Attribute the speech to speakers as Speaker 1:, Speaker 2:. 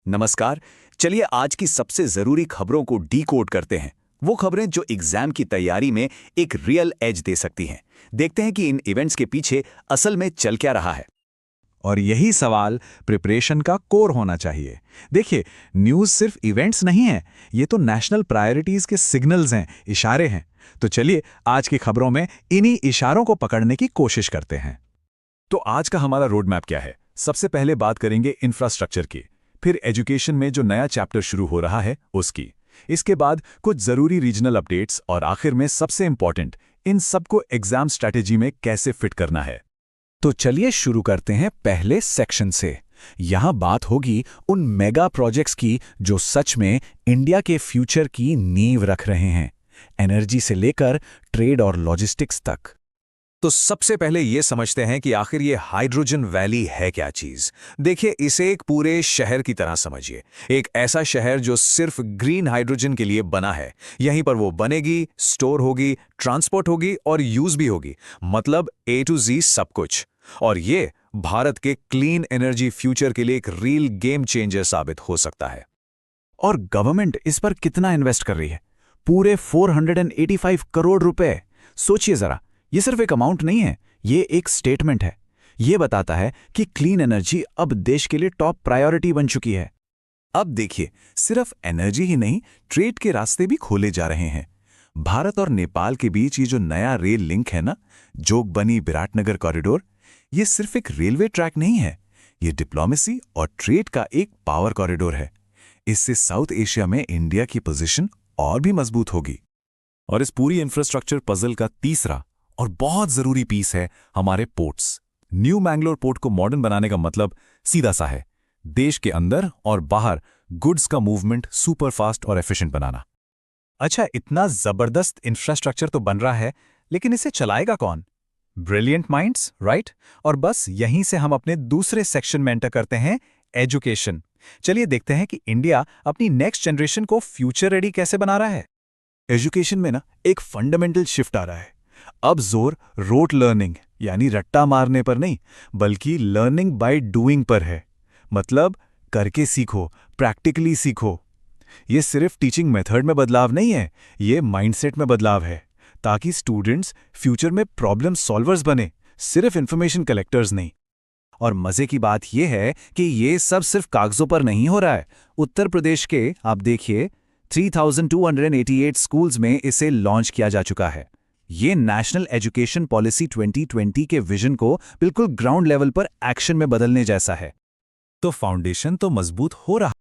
Speaker 1: नमस्कार। चलिए आज की सबसे जरूरी खबरों को डीकोड करते हैं। वो खबरें जो एग्जाम की तैयारी में एक रियल एज दे सकती हैं। देखते हैं कि इन इवेंट्स के पीछे असल में चल क्या रहा है।
Speaker 2: और यही सवाल प्रिपरेशन का कोर होना चाहिए। देखिए, न्यूज़ सिर्फ इवेंट्स नहीं है, ये तो नेशनल प्रायोरिटीज के सिग्नल्स हैं, इशारे हैं। तो चलिए आज की खबरों में इन्हीं इशारों को पकड़ने की कोशिश करते हैं।
Speaker 3: तो आज का हमारा रोड मैप क्या है? सबसे पहले बात करेंगे इंफ्रास्ट्रक्चर की, फिर एजुकेशन में जो नया चैप्टर शुरू हो रहा है उसकी, इसके बाद कुछ जरूरी रीजनल अपडेट्स और आखिर में सबसे इंपॉर्टेंट, इन सबको एग्जाम स्ट्रैटेजी में कैसे फिट करना है।
Speaker 2: तो चलिए शुरू करते हैं पहले सेक्शन से। यहां बात होगी उन मेगा प्रोजेक्ट्स की जो सच में इंडिया के फ्यूचर की नींव रख रहे हैं, एनर्जी से लेकर ट्रेड और लॉजिस्टिक्स तक।
Speaker 4: तो सबसे पहले ये समझते हैं कि आखिर ये हाइड्रोजन वैली है क्या चीज। देखिए, इसे एक पूरे शहर की तरह समझिए, एक ऐसा शहर जो सिर्फ ग्रीन हाइड्रोजन के लिए बना है। यहीं पर वो बनेगी, स्टोर होगी, ट्रांसपोर्ट होगी और यूज भी होगी, मतलब A to Z सब कुछ। और ये भारत के क्लीन एनर्जी फ्यूचर के लिए एक रियल गेम चेंजर साबित हो सकता है।
Speaker 2: और गवर्नमेंट इस पर कितना इन्वेस्ट कर रही है? पूरे 485 करोड़ रुपए। सोचिए जरा, ये सिर्फ एक अमाउंट नहीं है, ये एक स्टेटमेंट है। ये बताता है कि क्लीन एनर्जी अब देश के लिए टॉप प्रायोरिटी बन चुकी है।
Speaker 3: अब देखिए, सिर्फ एनर्जी ही नहीं, ट्रेड के रास्ते भी खोले जा रहे हैं। भारत और नेपाल के बीच ये जो नया रेल लिंक है ना, जोगबनी विराटनगर कॉरिडोर, ये सिर्फ एक रेलवे ट्रैक नहीं है, ये डिप्लोमेसी और ट्रेड का एक पावर कॉरिडोर है। इससे साउथ एशिया में इंडिया की पोजीशन और भी मजबूत होगी। और इस पूरी इंफ्रास्ट्रक्चर पजल का तीसरा और बहुत जरूरी पीस है हमारे पोर्ट्स। न्यू मैंगलोर पोर्ट को मॉडर्न बनाने का मतलब सीधा सा है, देश के अंदर और बाहर गुड्स का मूवमेंट सुपर फास्ट और एफिशिएंट बनाना।
Speaker 2: अच्छा, इतना जबरदस्त इंफ्रास्ट्रक्चर तो बन रहा है, लेकिन इसे चलाएगा कौन? Brilliant minds, right? और बस यहीं से हम अपने दूसरे सेक्शन में एंटर करते हैं, एजुकेशन। चलिए देखते हैं कि इंडिया अपनी नेक्स्ट जनरेशन को फ्यूचर रेडी कैसे बना रहा है।
Speaker 3: एजुकेशन में ना एक फंडामेंटल शिफ्ट आ रहा है। अब जोर रोट लर्निंग यानी रट्टा मारने पर नहीं, बल्कि लर्निंग बाय डूइंग पर है। मतलब करके सीखो, प्रैक्टिकली सीखो। ये सिर्फ टीचिंग मेथड में बदलाव नहीं है, ये माइंडसेट में बदलाव है, ताकि स्टूडेंट्स फ्यूचर में प्रॉब्लम सॉल्वर्स बने, सिर्फ इंफॉर्मेशन कलेक्टर्स नहीं।
Speaker 2: और मजे की बात यह है कि ये सब सिर्फ कागजों पर नहीं हो रहा है। उत्तर प्रदेश के आप देखिए 3288 स्कूल्स में इसे लॉन्च किया जा चुका है। ये नेशनल एजुकेशन पॉलिसी 2020 के विजन को बिल्कुल ग्राउंड लेवल पर एक्शन में बदलने जैसा है।
Speaker 3: तो फाउंडेशन तो मजबूत हो रहा